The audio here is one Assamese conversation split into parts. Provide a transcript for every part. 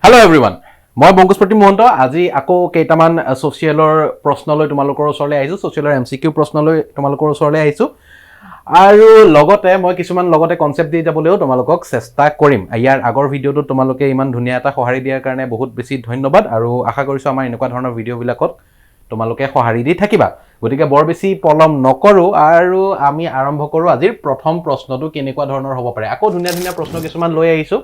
Hello everyone. মই Bankush মহন্ত আজি আকৌ কেইটামান সোশিয়ালৰ প্ৰশ্নলৈ তোমালোকৰ ওচৰলৈ আহিছো সোশিয়ালৰ এমসিকিউ প্ৰশ্নলৈ তোমালোকৰ ওচৰলৈ আহিছো আৰু লগতে মই কিছুমান লগতে কনসেপ্ট দি যাবলৈও তোমালোকক চেষ্টা কৰিম ইয়াৰ আগৰ ভিডিওটো তোমালোকে ইমান ধুনীয়া এটা সহাৰি দিয়াৰ কাৰণে বহুত বেছি ধন্যবাদ আৰু আশা কৰিছো আমাৰ এনেকুৱা ধৰণৰ ভিডিওবিলাকত তোমালোকে সহাৰি দি থাকিবা গতিকে বৰ বেছি পলম নকৰো আৰু আমি আৰম্ভ কৰো আজিৰ প্ৰথম প্ৰশ্নটো কেনেকুৱা ধৰণৰ হ'ব পাৰে আকৌ ধুনীয়া ধুনীয়া প্ৰশ্ন কিছুমান লৈ আহিছো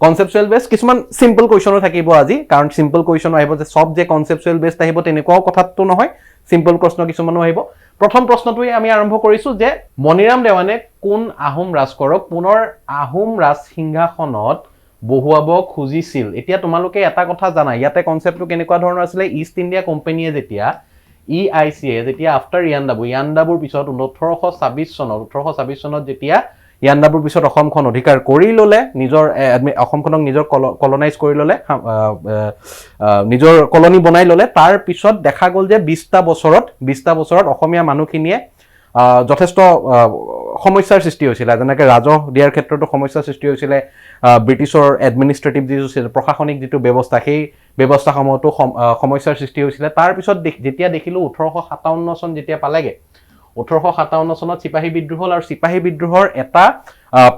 conceptual based কিছুমান simple question থাকিব আজি কাৰণ simple question আহিব যে সব যে conceptual based আহিব তেনেকুৱাও কথাটো নহয় simple প্ৰশ্ন কিছুমানো আহিব প্ৰথম প্ৰশ্নটোই আমি আৰম্ভ কৰিছো যে মনিৰাম দেৱানে কোন আহোম ৰাজকৰক পুনৰ আহোম ৰাজসিংহাসনত বহুৱাব খুজিছিল এতিয়া তোমালোকে এটা কথা জানা ইয়াতে কনসেপ্টটো কেনেকুৱা ধৰণৰ আছিল ইষ্ট ইন্ডিয়া কোম্পানীয়ে যেতিয়া EICA যেতিয়া আফটাৰ ইয়ান্দাবুৰ পিছত 1826 চনত যেতিয়া ইয়ান্দাবুৰ পিছত অসমখন অধিকাৰ কৰি ললে নিজৰ অসমখনক নিজৰ কলোনাইজ কৰি ললে নিজৰ কলনি বনাই ললে তাৰ পিছত দেখা গল যে 20টা বছৰত অসমীয়া মানুহখিনিয়ে যথেষ্ট সমস্যাৰ সৃষ্টি হৈছিল যেনেকৈ ৰাজহ দিয়াৰ ক্ষেত্ৰতো সমস্যাৰ সৃষ্টি হৈছিল ব্ৰিটিছৰ এডমিনিষ্ট্ৰেটিভ যিটো প্ৰশাসনিক যিটো ব্যৱস্থা সেই ব্যৱস্থাসমূহতো সমস্যাৰ সৃষ্টি হৈছিল তাৰ পিছত যেতিয়া দেখিলো 1857 চন যেতিয়া পালেগে 1857 চনত সিপাহী বিদ্ৰোহ হল আৰু সিপাহী বিদ্ৰোহৰ এটা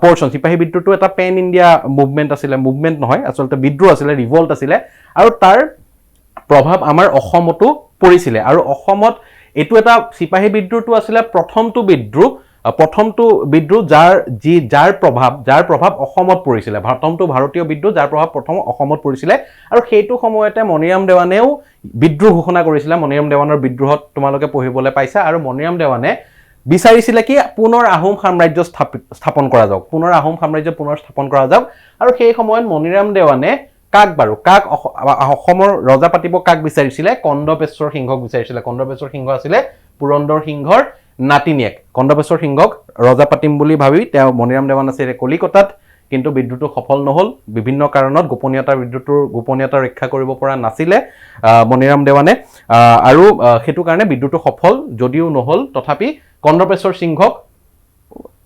পৰ্চন সিপাহী বিদ্ৰোহটো এটা পেন ইণ্ডিয়া মুভমেন্ট আছিল মুভমেন্ট নহয় আসলতে বিদ্ৰোহ আছিল ৰিভল্ট আছিল আৰু তাৰ প্ৰভাৱ আমাৰ অসমতো পৰিছিল আৰু অসমত এটো এটা সিপাহী বিদ্ৰোহটো আছিল প্ৰথমটো বিদ্ৰোহ যাৰ প্ৰভাৱ অসমত পৰিছিল প্ৰথমটো ভাৰতীয় বিদ্ৰোহ যাৰ প্ৰভাৱ প্ৰথম অসমত পৰিছিল আৰু সেইটো সময়তে মনিৰাম দেৱানেও বিদ্ৰোহ ঘোষণা কৰিছিল মনিৰাম দেৱানৰ বিদ্ৰোহত তোমালোকে পঢ়িবলৈ পাইছা আৰু মনিৰাম দেৱানে বিচাৰিছিল কি পুনৰ আহোম সাম্ৰাজ্য স্থাপন কৰা যাওক আৰু সেই সময়ত মনিৰাম দেৱানে কাক অসমৰ ৰজা পাতিব কাক বিচাৰিছিল কন্দপেশ্বৰ সিংহক বিচাৰিছিল কন্দপেশ্বৰ সিংহ আছিল পুৰন্দৰ সিংহৰ নাতিনিয়েক কন্দপেশ্বৰ সিংহক ৰজা পাতিম বুলি ভাবি তেওঁ মনিৰাম দেৱান আছিল কলিকতাত কিন্তু বিদ্ৰোহটো সফল নহল বিভিন্ন কাৰণত গোপনীয়তা ৰক্ষা কৰিব পৰা নাছিলে মনিৰাম দেৱানে আৰু হেতু কাৰণে বিদ্ৰোহটো সফল যদিও নহল তথাপি কন্দপেশ্বৰ সিংহক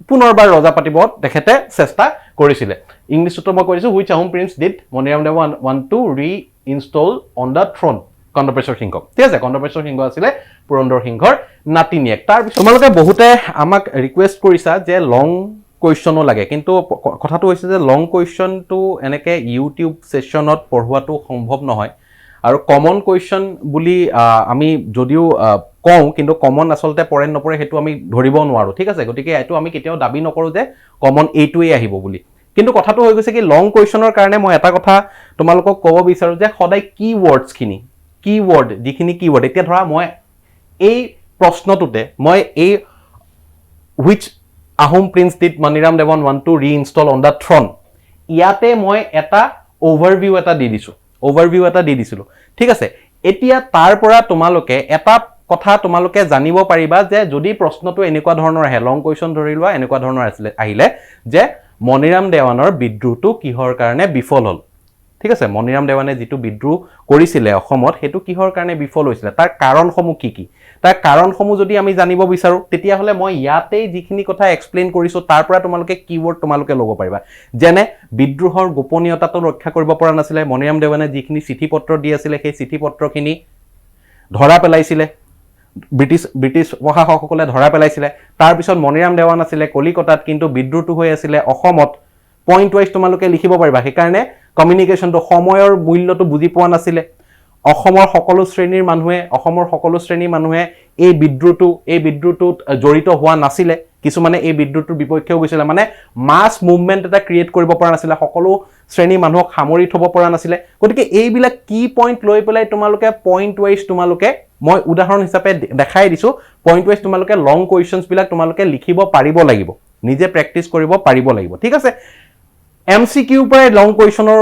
পুনৰবাৰ ৰজা পাতিব তেখেতে চেষ্টা কৰিছিল ইংলিছতো মই কৈছো which Ahom prince did Maniram Dewan want to reinstall on the throne Kandarpeswar সিংহ ঠিক আছে কন্দপেশ্বৰ সিংহ আছিল পুৰন্দৰ সিংহৰ নাতিনিয়েক তাৰ পিছত তোমালোকে বহুতে আমাক ৰিকুৱেষ্ট কৰিছা যে লং কোৱেশ্চনো লাগে কিন্তু কথাটো হৈছে যে লং কোৱেশ্চনটো এনেকে ইউটিউব সেশনত পঢ়ুৱাটো সম্ভৱ নহয় আৰু কমন কোৱেশ্চন বুলি আমি যদিও কওঁ কিন্তু কমন আসলতে পৰে নপৰে হেতু আমি ধৰিব নোৱাৰো ঠিক আছে গতিকে এটো আমি কেতিয়াও দাবী নকৰো যে কমন এইটোই আহিব বুলি কিন্তু কথাটো হৈ গৈছে কি লং কোৱেশ্চনৰ কাৰণে মই এটা কথা তোমালোকক ক'ব বিচাৰো যে সদায় কিৱৰ্ড যিখিনি কিৱৰ্ড এতিয়া ধৰা মই এই প্ৰশ্নটোতে মই এই which Ahom prince did Maniram Devan want to reinstall on the throne ইয়াতে মই এটা ওভাৰভিউ এটা দি দিছিলো ঠিক আছে এতিয়া তাৰ পৰা তোমালোকে এটা কথা তোমালোকে জানিব পাৰিবা যে যদি প্ৰশ্নটো এনেকুৱা ধৰণৰ আহে লং কোৱেশ্চন ধৰি লোৱা এনেকুৱা ধৰণৰ আহিলে যে মনিৰাম দেৱানৰ বিদ্ৰোহটো কিহৰ কাৰণে বিফল হল ঠিক আছে মনিৰাম দেৱানে যেটো বিদ্ৰোহ কৰিছিল অসমত হেতু কিহৰ কাৰণে বিফল হৈছিল তাৰ কাৰণসমূহ কি তাৰ কাৰণসমূহ যদি আমি জানিব বিচাৰো তেতিয়া হলে মই ইয়াতে যিখিনি কথা এক্সপ্লেইন কৰিছো তাৰ পৰা তোমালোকে কিৱৰ্ড তোমালোকে ল'ব পাৰিবা যেনে বিদ্ৰোহৰ গোপনীয়তাটো ৰক্ষা কৰিব পৰা নাছিল মনিৰাম দেৱানে যিখিনি চিঠি পত্ৰ দি আছিল সেই চিঠি পত্ৰখিনি ধৰা পেলাইছিল ব্ৰিটিছ প্ৰশাসকসকলে ধৰা পেলাইছিল তাৰ পিছত মনিৰাম দেৱান আছিল কলিকতাত কিন্তু বিদ্ৰোহটো হৈ আছিল অসমত পইণ্ট ওয়াইজ তোমালোকে লিখিব পাৰিবা সেই কাৰণে কমিউনিকেশনটো সময়ৰ মূল্যটো বুজি পোৱা নাছিল অসমৰ সকলো শ্ৰেণীৰ মানুহে এই বিদ্ৰোহটোত জড়িত হোৱা নাছিল কিছুমানে এই বিদ্ৰোহটোৰ বিপক্ষেও গৈছিল মানে মাস মুভমেন্ট এটা ক্ৰিয়েট কৰিব পৰা নাছিল সকলো শ্ৰেণী মানুহক সামৰি থব পৰা নাছিল গতিকে এইবিলাক কি পইণ্ট লৈ পেলাই তোমালোকে পইণ্ট ওয়াইজ তোমালোকে মই উদাহৰণ হিচাপে দেখাই দিছো পইণ্ট ওয়াইজ তোমালোকে লং কোৱেশ্চনছ বিলাক তোমালোকে লিখিব পাৰিব লাগিব নিজে প্ৰেক্টিস কৰিব পাৰিব লাগিব ঠিক আছে এমসিকিউ পৰাই লং কোৱেশ্চনৰ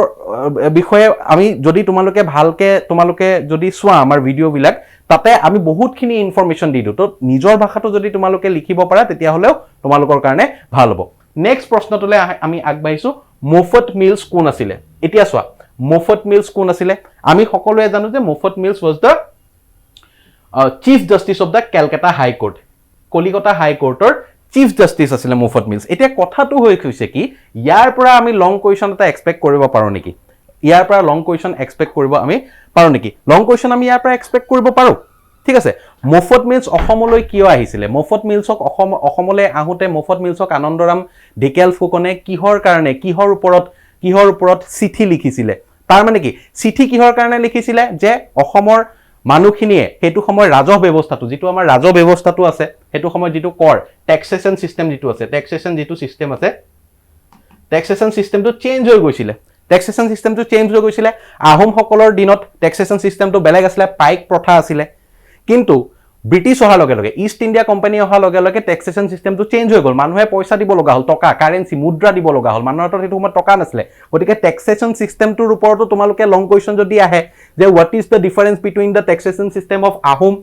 বিষয়ে আমি যদি তোমালোকে যদি চোৱা আমাৰ ভিডিও বিলাক তাতে আমি বহুতখিনি ইনফৰমেশন দি দিও তো নিজৰ ভাষাটো যদি তোমালোকে লিখিব পাৰা তেতিয়া হলেও তোমালোকৰ কাৰণে ভাল হ'ব নেক্সট প্ৰশ্নটোলে আমি আগবাঢ়িছো মোফত মিলছ কোন আছিল এতিয়া চোৱা মোফত মিলছ কোন আছিল আমি সকলোৱে জানো যে Moffatt Mills was the chief justice of the Calcutta High Court Calcutta High কোৰ্টৰ চিফ জাস্টিস আছিল মোফত মিলছ এতিয়া কথাটো হৈ গৈছে কি ইয়াৰ পৰা আমি লং কোৱেশ্চন এটা এক্সপেক্ট কৰিব পাৰো নেকি ইয়াৰ পৰা লং কুৱেশ্যন এক্সপেক্ট কৰিব আমি পাৰো নেকি লং কুৱেশ্যন আমি ইয়াৰ পৰা এক্সপেক্ট কৰিব পাৰো ঠিক আছে মফত মিলছ অসমলৈ কিয় আহিছিলে মফত মিলছক অসমলৈ আহোতে মফত মিলছক আনন্দৰাম ঢেকিয়াল ফুকনে কিহৰ কাৰণে কিহৰ ওপৰত চিঠি লিখিছিলে তাৰ মানে কি চিঠি কিহৰ কাৰণে লিখিছিলে যে অসমৰ মানুহখিনিয়ে হেতু সময় ৰাজহ ব্যৱস্থাটো যেটো আমাৰ ৰাজহ ব্যৱস্থাটো আছে হেতু সময় যেটো কৰ ট্যাক্সেশন সিস্টেম যেটো আছে ট্যাক্সেশন যেটো সিস্টেম আছে ট্যাক্সেশন সিস্টেমটো চেঞ্জ হৈ গৈছিলে ট্যাক্সেশন সিস্টেমটো চেঞ্জ হৈ গৈছিলে আহোম সকলৰ দিনত ট্যাক্সেশন সিস্টেমটো বেলেগ আছিল পাইক প্ৰথা আছিল কিন্তু ব্ৰিটিছ অহাৰ লগে লগে ইষ্ট ইণ্ডিয়া কোম্পানী অহাৰ লগে লগে ট্যাক্সেশন সিস্টেমটো চেঞ্জ হৈ গ'ল মানুহে পইচা দিব লগা হল টকা কাৰেন্সি মুদ্ৰা দিব লগা হল মানুহৰ হাতত হেতু সময় টকা নাছিলে গতিকে ট্যাক্সেশন সিস্টেমটোৰ ওপৰতো তোমালোকে লং কুৱেশ্যন যদি আহে যে what is the difference between the taxation system of Ahom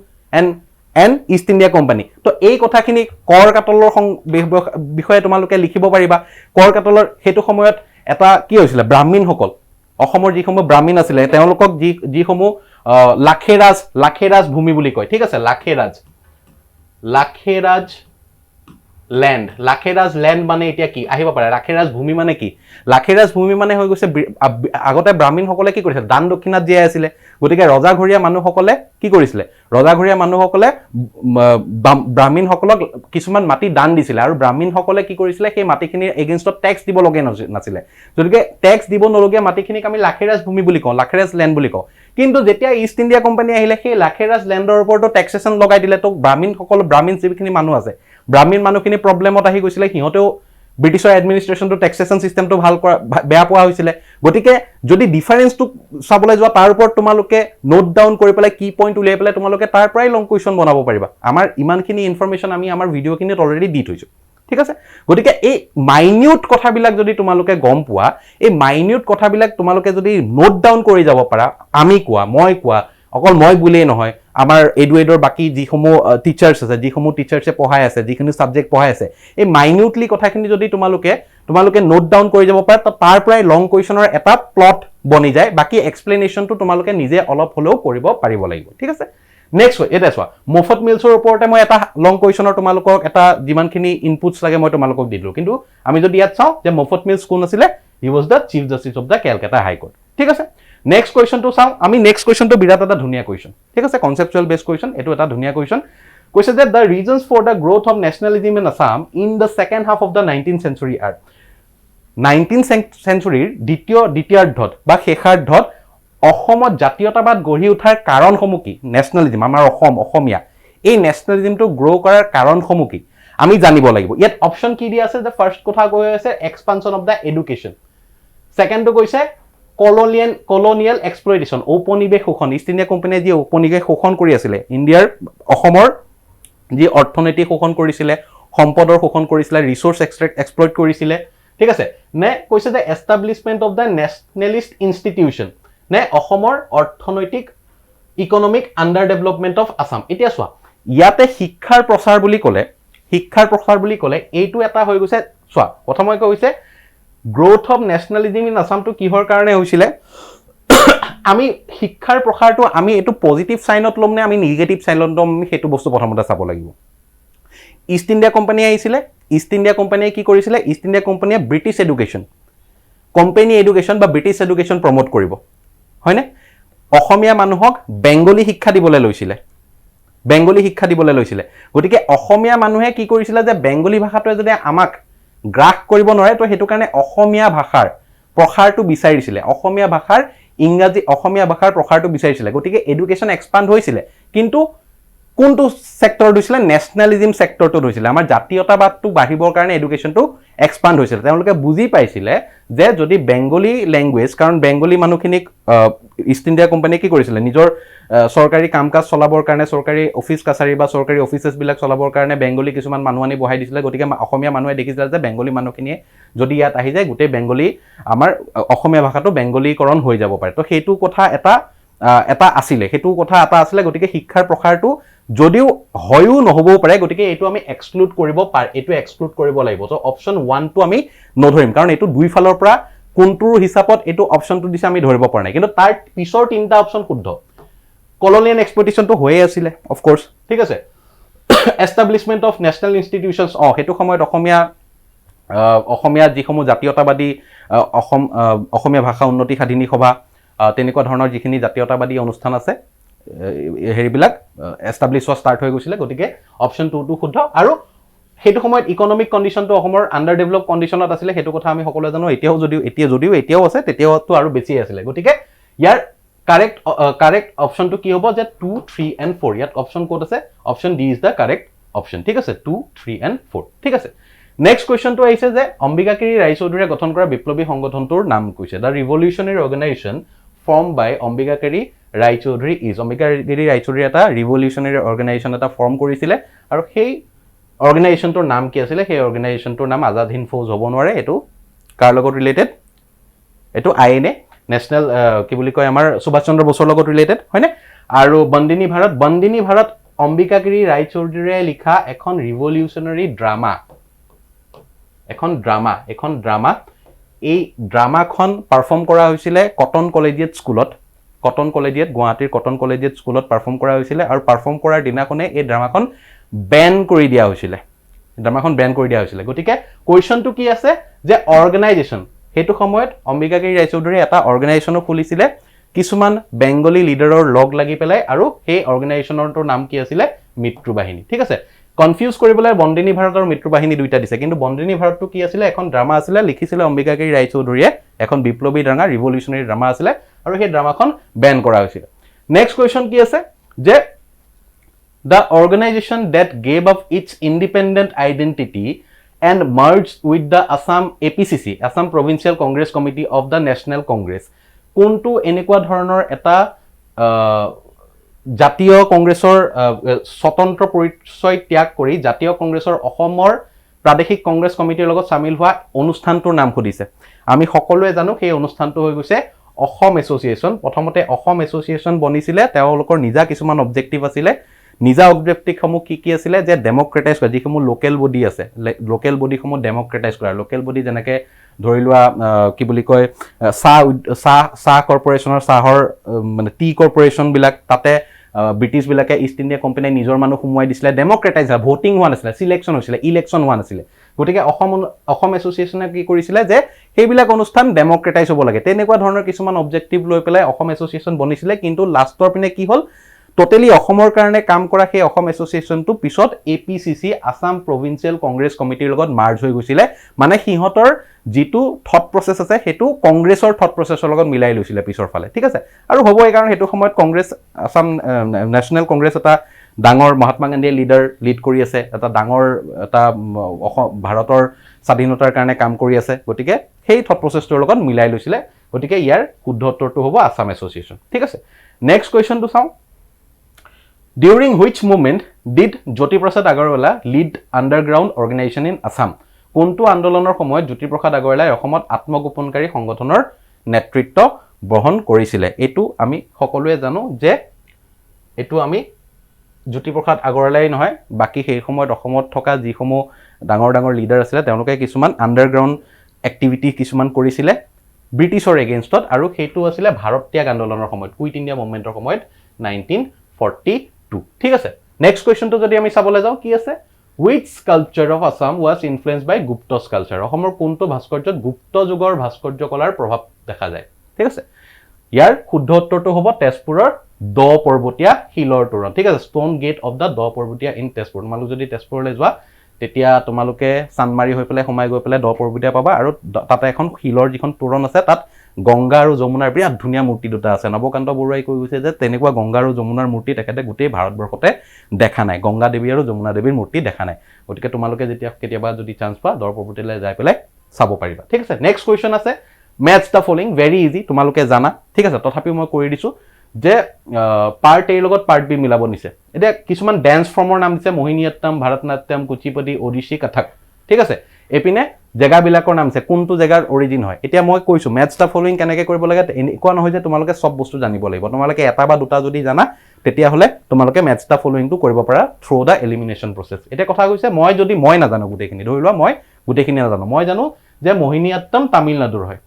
and east India company তো এই কথাখিনি কৰ কাটলৰ বিষয়ে তোমালোকে লিখিব পাৰিবা কৰ কাটলৰ হেতু সময়ত এটা কি হৈছিল ব্ৰাহ্মণসকল অসমৰ যিসমূহ ব্ৰাহ্মণ আছিল তেওঁলোকক যিসমূহ লাখেৰাজ ভূমি বুলি কয় ঠিক আছে লাখেৰাজ ল্যান্ড মানে এতিয়া কি আহিব পাৰে লাখেৰাজ ভূমি মানে কি লাখেৰাজ ভূমি মানে হৈ গৈছে আগতে ব্ৰাহ্মণসকলে কি কৰিছিল দান দক্ষিণাত জীয়াই আছিল গতিকে ৰজাঘৰীয়া মানুহসকলে কি কৰিছিল ৰজাঘৰীয়া মানুহসকলে ব্ৰাহ্মণসকলক কিছুমান মাটি দান দিছিল আৰু ব্ৰাহ্মণসকলে কি কৰিছিল সেই মাটিখিনিৰ এগেইনষ্টত ট্যাক্স দিব লগা নাছিল গতিকে ট্যাক্স দিব নলগীয়া মাটিখিনিক আমি লাখেৰাজ ভূমি বুলি কওঁ লাখেৰাজ ল্যান্ড বুলি কওঁ কিন্তু যেতিয়া ইষ্ট ইণ্ডিয়া কোম্পানী আহিলে সেই লাখেৰাজ ল্যান্ডৰ ওপৰতো ট্যাক্সেশন লগাই দিলে তো ব্ৰাহ্মণ যিখিনি মানুহ আছে ব্ৰাহ্মণ মানুহখিনি প্ৰবলেমত আহি গৈছিল হিহঁতেও ব্ৰিটিছৰ এডমিনিষ্ট্ৰেশ্যনটো ট্যাক্সেশন সিস্টেমটো ভাল কৰা বেয়া পোৱা হৈছিল গতিকে যদি ডিফাৰেন্সটো চাবলৈ যোৱা তাৰ ওপৰত তোমালোকে নোট ডাউন কৰি পেলাই কি পইণ্ট উলিয়াই পেলাই তোমালোকে তাৰ পৰাই লং কুৱেশ্যন বনাব পাৰিবা আমাৰ ইমানখিনি ইনফৰমেশ্যন আমি আমাৰ ভিডিঅ'খিনিত অলৰেডি দি থৈছো ঠিক আছে গতিকে এই মাইনিউট কথাবিলাক যদি তোমালোকে গম পোৱা এই মাইনিউট কথাবিলাক তোমালোকে যদি নোট ডাউন কৰি যাব পাৰা আমি কোৱা মই কোৱা অকল মই বুলিয়ে নহয় আমাৰ এডুৱেডৰ বাকি যিসমূহ টিচাৰ্ছ আছে যিসমূহ টিচাৰ্ছে পঢ়াই আছে যিখিনি সাবজেক্ট পঢ়াই আছে এই মাইনিউটলি কথাখিনি যদি তোমালোকে নোট ডাউন কৰি যাব পাৰা তাৰ পৰাই লং কুৱেশ্যনৰ এটা প্লট বনি যায় বাকি এক্সপ্লেনেশ্যনটো তোমালোকে নিজে অলপ হলেও কৰিব পাৰিব লাগিব ঠিক আছে নেক্সট এটা চোৱা মফত মিলছৰ ওপৰতে মই এটা লং কুৱেশ্যনৰ তোমালোকক এটা যিমানখিনি ইনপুটছ লাগে মই তোমালোকক দিলো কিন্তু আমি যদি ইয়াত চাওঁ যে মফত মিলছ কোন আছিল he was the chief justice of the Calcutta High Court ঠিক আছে নেক্সট কুৱেশ্যনটো চাওঁ আমি নেক্সট কুৱেশ্যনটো বিৰাট এটা ধুনীয়া কুৱেশ্যন ঠিক আছে কনসেপচুৱেল বেস কুৱেশ্যন এটো এটা ধুনীয়া কুৱেশ্যন কৈছে যে the reasons for the growth of nationalism in Assam in the second half of the 19th century are 19th century দ্বিতীয়াৰ্ধত বা শেষাৰ্ধত অসমত জাতীয়তাবাদ গঢ়ি উঠাৰ কাৰণসমূহ কি নেশনালিজম আমাৰ অসমীয়া এই নেশনালিজমটো গ্ৰো কৰাৰ কাৰণসমূহ কি আমি জানিব লাগিব ইয়াত অপচন কি দিয়া আছে যে ফাৰ্স্ট কথা কৈ আছে এক্সপানশন অফ দা এডুকেশ্যন সেকেন্ডটো কৈছে colonial exploitation ঔপনিবেশ শোষণ ইষ্ট ইণ্ডিয়া কোম্পানীয়ে যি ঔপনিবেশ শোষণ কৰি আছিল ইণ্ডিয়াৰ অসমৰ যি অৰ্থনৈতিক শোষণ কৰিছিল সম্পদৰ শোষণ কৰিছিল ৰিসোৰ্স এক্সপ্লইট কৰিছিল ঠিক আছে নে কৈছে যে এস্টাব্লিশমেন্ট অফ দা নেশনালিষ্ট ইনষ্টিটিউশন নে অসমৰ অৰ্থনৈতিক economic under development of Assam এতিয়া চোৱা ইয়াতে শিক্ষাৰ প্ৰচাৰ বুলি ক'লে এইটো এটা হৈ গৈছে চোৱা প্ৰথমে কৈছে growth of nationalism in Assam to কিহৰ কাৰণে হৈছিল আমি শিক্ষাৰ প্ৰসাৰটো আমি এটো পজিটিভ সাইনত লম নে আমি নেগেটিভ সাইনত লম হেতু বস্তু প্ৰথমতে চাব লাগিব ইষ্ট ইণ্ডিয়া কোম্পানী আহিছিল ইষ্ট ইণ্ডিয়া কোম্পানীয়ে কি কৰিছিল ইষ্ট ইণ্ডিয়া কোম্পানীয়ে ব্ৰিটিছ এডুকেশ্যন কোম্পানী এডুকেশ্যন বা ব্ৰিটিছ এডুকেশ্যন প্ৰমোট কৰিব হয়নে অসমীয়া মানুহক বেংগলী শিক্ষা দিবলৈ লৈছিল গতিকে অসমীয়া মানুহে কি কৰিছিল যে বেংগলী ভাষাটোৱে যদি আমাক গ্ৰাস কৰিব নোৱাৰে তো হেতু কাৰণে অসমীয়া ভাষাৰ প্ৰসাৰটো বিচাৰিছিল অসমীয়া ভাষাৰ প্ৰসাৰটো বিচাৰিছিল গতিকে এডুকেশ্যন এক্সপান্ড হৈছিল কিন্তু কোনটো সেক্টৰ হৈছিল নেশনালিজম সেক্টৰটো হৈছিল আমাৰ জাতীয়তাবাদটো বাঢ়িবৰ কাৰণে এডুকেশ্যনটো এক্সপান্ড হৈছিল তেওঁলোকে বুজি পাইছিল যে যদি বেংগলী ল্যাঙ্গুৱেজ কাৰণ বেংগলী মানুহখিনিক ইষ্ট ইণ্ডিয়া কোম্পানীয়ে কি কৰিছিল নিজৰ সৰকাৰি কামকাজ চলাবৰ কাৰণে সৰকাৰি অফিস কাছাৰী বা সৰকাৰি অফিসেছ বিলাক চলাবৰ কাৰণে বেংগলী কিছুমান মানুহ আনি বহাই দিছিল গতিকে অসমীয়া মানুহে দেখিছিল যে বেংগলী মানুহখিনিয়ে যদি ইয়াত আহি যায় গোটেই বেংগলী আমাৰ অসমীয়া ভাষাটো বেংগলীকৰণ হৈ যাব পাৰে তো হেতু কথা এটা আছিল গতিকে শিক্ষাৰ প্ৰসাৰটো যদিও হয়ও নহবও পাৰে গতিকে এটো আমি এক্সক্লুড কৰিব লাগিব তো অপচন 1 টো আমি নধৰিম কাৰণ এটো দুই ফালৰ পৰা কোনটোৰ হিচাপত এটো অপচনটো দিছে আমি ধৰিব পৰা নাই কিন্তু তাৰ পিছৰ তিনটা অপচন শুদ্ধ colonial exploitation to hoye asile of course ঠিক আছে establishment of national institutions হেতু সময়ত অসমীয়া অসমীয়া যিসমূহ জাতীয়তাবাদী অসমীয়া ভাষা উন্নতি সাধিনী সভা তেনেকুৱা ধৰণৰ যিখিনি জাতীয়তাবাদী অনুষ্ঠান আছে হেৰিবিলাক এষ্টাব্লিছ হোৱা ষ্টাৰ্ট হৈ গৈছিলে গতিকে অপশ্যন 2টো শুদ্ধ আৰু সেইটো সময়ত ইকনমিক কণ্ডিশ্যনটো অসমৰ আণ্ডাৰ ডেভেলপ কণ্ডিশ্যনত আছিলে সেইটো কথা আমি সকলোৱে জানো এতিয়াও আছে তেতিয়াওতো আৰু বেছি আছিলে গতিকে ইয়াৰ কাৰেক্ট অপশ্যনটো কি হ'ব যে 2, 3 and 4 ইয়াত অপশ্যন ক'ত আছে option D is the correct option ঠিক আছে 2, 3 and 4 ঠিক আছে নেক্সট কুৱেশ্যনটো আহিছে যে অম্বিকাগিৰি ৰায়চৌধুৰীয়ে গঠন কৰা বিপ্লৱী সংগঠনটোৰ নাম কৈছে দ্য ৰিভলিউচনাৰী অৰ্গেনাইজেশ্যন ফৰ্ম বাই অম্বিকাগিৰি ৰায়চৌধুৰী অম্বিকাগিৰি ৰায়চৌধুৰী এটা ৰিভলিউচনাৰী অৰ্গেনাইজেশ্যন এটা ফৰ্ম কৰিছিলে আৰু সেই অৰ্গেনাইজেশ্যনটোৰ নাম কি আছিলে সেই অৰ্গেনাইজেশ্যনটোৰ নাম আজাদ হিন্দ ফৌজ হ'ব নোৱাৰে এইটো কাৰ লগত ৰিলেটেড এইটো INA নেশ্যনেল কি বুলি কয় আমাৰ সুভাষ চন্দ্ৰ বসুৰ লগত ৰিলেটেড হয়নে আৰু বন্দিনী ভাৰত অম্বিকাগিৰি ৰায়চৌধুৰীয়ে লিখা এখন ৰিভলিউচনাৰী ড্ৰামা এখন ড্ৰামা এই ড্ৰামাখন পাৰফৰ্ম কৰা হৈছিলে কটন কলেজিয়েট গুৱাহাটীৰ কটন কলেজিয়েট স্কুলত পাৰফৰ্ম কৰা হৈছিলে আৰু পাৰফৰ্ম কৰাৰ দিনাখনে এই ড্ৰামাখন বেন কৰি দিয়া হৈছিলে গতিকে কুৱেশ্যনটো কি আছে যে অৰ্গেনাইজেশ্যন সেইটো সময়ত অম্বিকাগিৰি ৰায়চৌধুৰীয়ে এটা অৰ্গেনাইজেশ্যনো খুলিছিলে কিছুমান বেংগলী লিডাৰৰ লগ লাগি পেলাই আৰু সেই অৰ্গেনাইজেশ্যনটোৰ নাম কি আছিলে মিত্ৰু বাহিনী ঠিক আছে কনফিউজ কৰিবলৈ বন্দিনী ভাৰত আৰু মিত্ৰু বাহিনী দুইটা দিছে কিন্তু বন্দিনী ভাৰতটো কি আছিলে এখন ড্ৰামা আছিলে লিখিছিলে অম্বিকাগিৰি ৰায়চৌধুৰীয়ে এখন বিপ্লৱী ড্ৰামা ৰিভলিউচনাৰী ড্ৰামা আছিলে আৰু সেই ড্ৰামাখন বেন কৰা হৈছিলে নেক্সট কুৱেশ্যন কি আছে যে the organization that gave up its independent identity and merged with the APCC Assam Provincial Congress Committee of the National Congress কোনটো এনেকুৱা ধৰণৰ এটা জাতীয় কংগ্ৰেছৰ স্বতন্ত্ৰ পৰিচয় ত্যাগ কৰি জাতীয় কংগ্ৰেছৰ অসমৰ প্ৰাদেশিক কংগ্ৰেছ কমিটিৰ লগত সামিল হোৱা অনুষ্ঠানটোৰ নাম খুদিছে আমি সকলোৱে জানো সেই অনুষ্ঠানটো হৈ গৈছে অসম এছ'চিয়েশ্যন প্ৰথমতে অসম এছ'চিয়েশ্যন বনিছিলে তেওঁলোকৰ নিজা কিছুমান অবজেক্টিভ আছিলে নিজা অবজেক্টিভসমূহ কি আছিলে যে ডেমক্ৰেটাইজ কৰা যিসমূহ লোকেল বডি আছে লোকেল বডিসমূহ ডেমক্ৰেটাইজ কৰা লোকেল বডি যেনেকৈ ধৰি লোৱা কি বুলি কয় চাহ কৰ্পৰেশ্যনৰ চাহৰ মানে টি কৰ্পৰেশ্যনবিলাক তাতে ব্ৰিটিছবিলাকে ইষ্ট ইণ্ডিয়া কোম্পানীয়ে নিজৰ মানুহ সোমোৱাই দিছিলে ডেমক্ৰেটাইজ ভোটিং হোৱা নাছিলে চিলেকশ্যন হৈছিলে ইলেকশ্যন হোৱা নাছিলে গতিকে অসম এছ'চিয়েশ্যনে কি কৰিছিলে যে সেইবিলাক অনুষ্ঠান ডেমক্ৰেটাইজ হ'ব লাগে তেনেকুৱা ধৰণৰ কিছুমান অবজেক্টিভ লৈ পেলাই অসম এছ'চিয়েশ্যন বনিছিলে কিন্তু লাষ্টৰ পিনে কি হ'ল টোটেলি অসমৰ কাৰণে কাম কৰা সেই অসম এছ'চিয়েশ্যনটো পিছত APCC আসাম প্ৰভিন্সিয়েল কংগ্ৰেছ কমিটিৰ লগত মাৰ্জ হৈ গৈছিলে মানে সিহঁতৰ যিটো থট প্ৰচেছ আছে সেইটো কংগ্ৰেছৰ থট প্ৰচেছৰ লগত মিলাই লৈছিলে পিছৰ ফালে ঠিক আছে আৰু হ'ব এই কাৰণ সেইটো সময়ত কংগ্ৰেছ আসাম নেশ্যনেল কংগ্ৰেছ এটা ডাঙৰ মহাত্মা গান্ধীয়ে লিড কৰি আছে এটা ডাঙৰ এটা ভাৰতৰ স্বাধীনতাৰ কাৰণে কাম কৰি আছে গতিকে সেই থট প্ৰচেছটোৰ লগত মিলাই লৈছিলে গতিকে ইয়াৰ শুদ্ধ উত্তৰটো হ'ব আসাম এছ'চিয়েশ্যন ঠিক আছে নেক্সট কুৱেশ্যনটো চাওঁ During which movement did Jyoti Prasad Agarwala lead underground organization in Assam? কোনটো আন্দোলনৰ সময়ত জ্যোতি প্ৰসাদ আগৰৱালাই অসমত আত্মগোপনকাৰী সংগঠনৰ নেতৃত্ব বহন কৰিছিলে এটো আমি সকলোৱে জানো যে এটো আমি জ্যোতি প্ৰসাদ আগৰৱালাই নহয় বাকি সেই সময়ত অসমত থকা যিসমূহ ডাঙৰ লিডাৰ আছিল তেওঁলোকে কিছুমান আণ্ডাৰগ্ৰাউণ্ড এক্টিভিটি কিছুমান কৰিছিলে ব্ৰিটিছৰ এগেইনষ্টত আৰু সেইটো আছিল ভাৰত ত্যাগ আন্দোলনৰ সময়ত কুইট ইণ্ডিয়া মুভমেণ্টৰ সময়ত 1942 ঠিক আছে নেক্সট কোৱেশ্চনটো যদি আমি চাবলৈ যাওঁ কি আছে which sculpture of Assam was influenced by Gupta sculpture অসমৰ কোনটো ভাস্কৰ্যত গুপ্ত যুগৰ ভাস্কৰ্য কলাৰ প্ৰভাৱ দেখা যায় ঠিক আছে ইয়াৰ শুদ্ধ উত্তৰটো হ'ব তেজপুৰৰ দ পৰ্বতীয়া শিলৰ তোৰণ ঠিক আছে ষ্টন গেট অফ দা দ পৰ্বতীয়া ইন তেজপুৰ তোমালোক যদি তেজপুৰলৈ যোৱা তেতিয়া তোমালোকে চানমাৰি হৈ পেলাই সোমাই গৈ পেলাই দ পৰ্বতীয়া পাবা আৰু তাতে এখন শিলৰ যিখন তোৰণ আছে তাত গংগা আৰু যমুনাৰ বিৰাট ধুনীয়া মূৰ্তি দুটা আছে নৱকান্ত বৰুৱাই কৈ গৈছে যে তেনেকুৱা গংগা আৰু যমুনাৰ মূৰ্তি তেখেতে গোটেই ভাৰতবৰ্ষতে দেখা নাই গংগা দেৱী আৰু যমুনা দেৱীৰ মূৰ্তি দেখা নাই গতিকে তোমালোকে যেতিয়া কেতিয়াবা যদি চান্স পা দ পৰ্বতীয়ালৈ যাই পেলাই চাব পাৰিবা ঠিক আছে নেক্সট কোৱেশ্চন আছে match the following very easy তোমালোকে জানা ঠিক আছে তথাপি মই কৰি দিছো যে পাৰ্ট এৰ লগত পাৰ্ট বি মিলাব নিছে এটা কিছুমান ড্যান্স ফৰ্মৰ নাম দিছে মোহিনীঅট্টম ভাৰতনাট্যম কুচিপুডি ওডিশী কথক ঠিক আছে এপিনে জেগা বিলাকৰ নাম আছে কোনটো জেগাৰ অৰিজিন হয় এতিয়া মই কৈছো ম্যাচ দা ফলোইং কেনেকৈ কৰিব লাগে এনেকুৱা নহয় যে তোমালোকে সব বস্তু জানিব লাগিব তোমালোকে এটা বা দুটা যদি জানা তেতিয়া হলে তোমালোকে ম্যাচ দা ফলোইংটো কৰিব পাৰা থ্ৰু দা এলিমিনেশন প্ৰসেছ এটা কথা কৈছে মই যদি মই নাজানো গুটেখিনি ধৰি লোৱা মই গুটেখিনি নাজানো মই জানো যে মোহিনীঅট্টম তামিলনাডুৰ হয়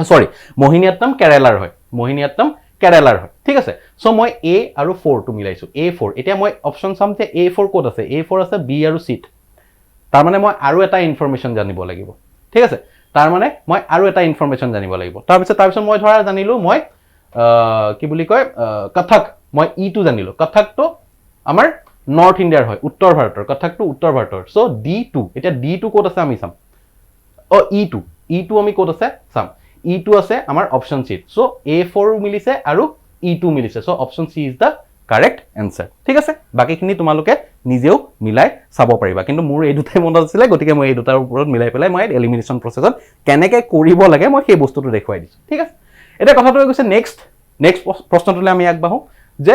সৰি মোহিনীঅট্টম কেৰালাৰ হয় মোহিনীঅট্টম কেৰালাৰ হয় ঠিক আছে সো মই A আৰু 4 টো মিলাইছো A4 এতিয়া মই অপচন চাম যে A4 কোড আছে A4 আছে B আৰু C তাৰ মানে মই আৰু এটা ইনফৰমেশ্যন জানিব লাগিব ঠিক আছে তাৰ মানে মই আৰু এটা ইনফৰমেশ্যন জানিব লাগিব তাৰপিছত মই ধৰা জানিলো মই কি বুলি কয় কথক মই ই2 জানিলো কথকটো আমাৰ নৰ্থ ইণ্ডিয়াৰ হয় উত্তৰ ভাৰতৰ কথকটো উত্তৰ ভাৰতৰ সো D2 এতিয়া D2 ক'ত আছে আমি চাম E2 আমি ক'ত আছে চাম E2 আছে আমাৰ অপচন C সো A4 মিলিছে আৰু E2 মিলিছে so option C is the correct answer ঠিক আছে বাকিখিনি তোমালোকে নিজেও মিলাই চাব পাৰিবা কিন্তু মোৰ এই দুটাই মনত আছিল গতিকে মই এই দুটাৰ ওপৰত মিলাই পেলাই মই এলিমিনেশ্যন প্ৰসেছত কেনেকৈ কৰিব লাগে মই সেই বস্তুটো দেখুৱাই দিছো ঠিক আছে এটা কথাটো হৈ গৈছে নেক্সট প্ৰশ্নটোলৈ আমি আগবাঢ়ো যে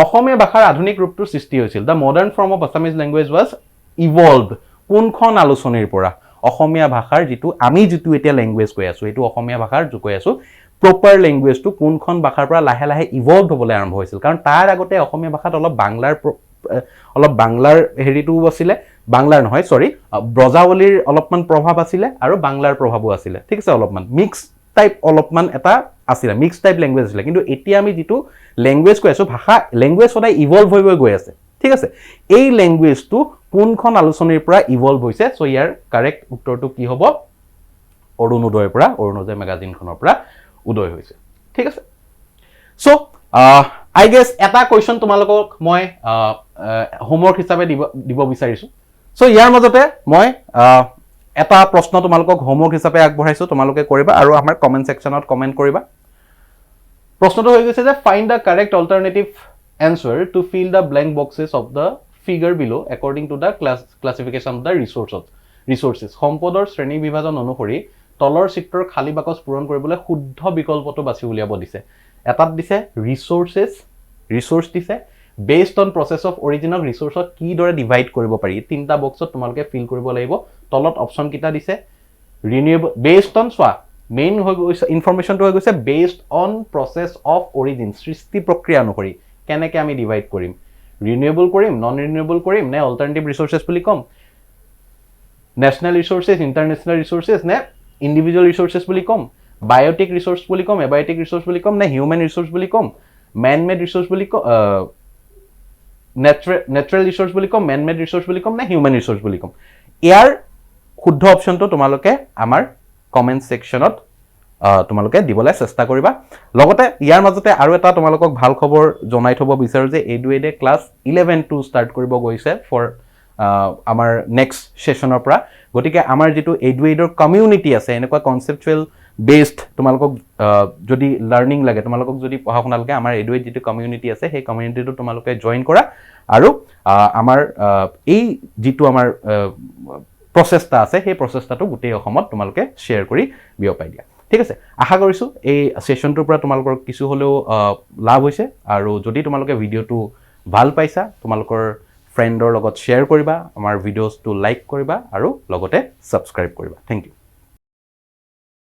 অসমীয়া ভাষাৰ আধুনিক ৰূপটোৰ সৃষ্টি হৈছিল the modern form of Assamese language was evolved কোনখন আলোচনীৰ পৰা অসমীয়া ভাষাৰ আমি যিটো এতিয়া ল্যাঙ্গুৱেজ কৈ আছো এটো অসমীয়া ভাষাৰ কৈ আছো প্ৰপাৰ ল্যাঙ্গুৱেজটো কোনখন ভাষাৰ পৰা লাহে লাহে ইভলভ হ'বলৈ আৰম্ভ হৈছিল কাৰণ তাৰ আগতে অসমীয়া ভাষাত অলপ বাংলাৰ হেৰিটো আছিল বাংলাৰ নহয় সৰি ব্ৰজাৱলীৰ অলপমান প্ৰভাৱ আছিল আৰু বাংলাৰ প্ৰভাৱো আছিল ঠিক আছে অলপমান মিক্স টাইপ অলপমান এটা আছিল মিক্স টাইপ ল্যাঙ্গুৱেজ আছিল কিন্তু এতিয়া আমি যেটো ল্যাঙ্গুৱেজ কৈ আছো ভাষা ল্যাঙ্গুৱেজ সদায় ইভলভ হৈ গৈ আছে ঠিক আছে এই ল্যাঙ্গুৱেজটো কোনখন আলোচনীৰ পৰা ইভলভ হৈছে সো ইয়াৰ কাৰেক্ট উত্তৰটো কি হ'ব অৰুণোদয়ৰ পৰা অৰুণোদয় ম্যাগাজিনখনৰ পৰা উদয় হৈছে ঠিক আছে সো আই গেছ এটা কোৱেশ্চন তোমালোকক মই হোমৱৰ্ক হিচাপে দিব বিচাৰিছো সো ইয়াৰ মাজতে মই এটা প্ৰশ্ন তোমালোকক হোমৱৰ্ক হিচাপে আগবঢ়াইছো তোমালোকে কৰিবা আৰু আমাৰ কমেন্ট সেকশনত কমেন্ট কৰিবা প্ৰশ্নটো হৈ গৈছে যে find da correct alternative answer to fill the blank boxes of the figure below according to the classification of the resources সম্পদৰ শ্ৰেণী বিভাজন অনুসৰি তলৰ চিত্ৰৰ খালি বাকচ পূৰণ কৰিবলৈ শুদ্ধ বিকল্পটো বাছি উলিয়াব দিছে এটাত দিছে ৰিসোৰ্স দিছে based on process of origin of resource কি দৰে ডিভাইড কৰিব পাৰি তিনটা বক্সত তোমালোকে ফিল কৰিব লাগিব তলত অপচন কিটা দিছে renewable based on সোৱা মেইন হৈ গৈছে ইনফৰমেশনটো হৈ গৈছে based on process of origin সৃষ্টি প্ৰক্ৰিয়া অনুসৰি কেনেকৈ আমি ডিভাইড কৰিম ৰিনিউৱেবল কৰিম নন ৰিনিউৱেবল কৰিম নে অল্টাৰনেটিভ ৰিসোৰ্সেস বুলি কম ন্যাশনাল ৰিসোৰ্সেস ইন্টাৰনেশনাল ৰিসোৰ্সেস নে ইন্ডিভিজুৱেল ৰিসোৰ্সেস বুলি কম বায়োটিক ৰিসোৰ্স বুলি কম এবায়োটিক ৰিসোৰ্স বুলি কম নে হিউম্যান ৰিসোৰ্স বুলি কম ম্যান মেড ৰিসোৰ্স বুলি কম নেচাৰেল ৰিসোৰ্স বুলি কম ম্যান মেড ৰিসোৰ্স বুলি কম নে হিউম্যান ৰিসোৰ্স বুলি কম ইয়াৰ শুদ্ধ অপচনটো তোমালোকে আমাৰ কমেন্ট সেকশনত তোমালোকে দিবলৈ চেষ্টা কৰিবা লগতে ইয়াৰ মাজতে আৰু এটা তোমালোকক ভাল খবৰ জনাই থব বিচাৰো যে EduAid ক্লাস 11 টু ষ্টাৰ্ট কৰিব গৈছে ফৰ আমাৰ নেক্সট সেশনৰ পৰা গতিকে আমাৰ যেটো EduAidৰ কমিউনিটি আছে এনেকুৱা কনসেপচুৱেল বেসড তোমালোকক যদি লাৰ্নিং লাগে তোমালোকক যদি পঢ়া শুনা লাগে আমাৰ EduAid যেটো কমিউনিটি আছে সেই কমিউনিটিটো তোমালোকে জয়েন কৰা আৰু আমাৰ এই যেটো আমাৰ প্ৰচেষ্টা আছে সেই প্ৰচেষ্টাটো গোটেই অসমত তোমালোকে শেয়াৰ কৰি বিয়পাই দিয়া ঠিক আছে আশা কৰিছো এই সেশনটোৰ পৰা তোমালোকৰ কিছু হলেও লাভ হৈছে আৰু যদি তোমালোকে ভিডিওটো ভাল পাইছা তোমালোকৰ ফ্ৰেণ্ডৰ লগত শেয়াৰ কৰিবা আমাৰ ভিডিওছটো লাইক কৰিবা আৰু লগতে সাবস্ক্ৰাইব কৰিবা থ্যাংক ইউ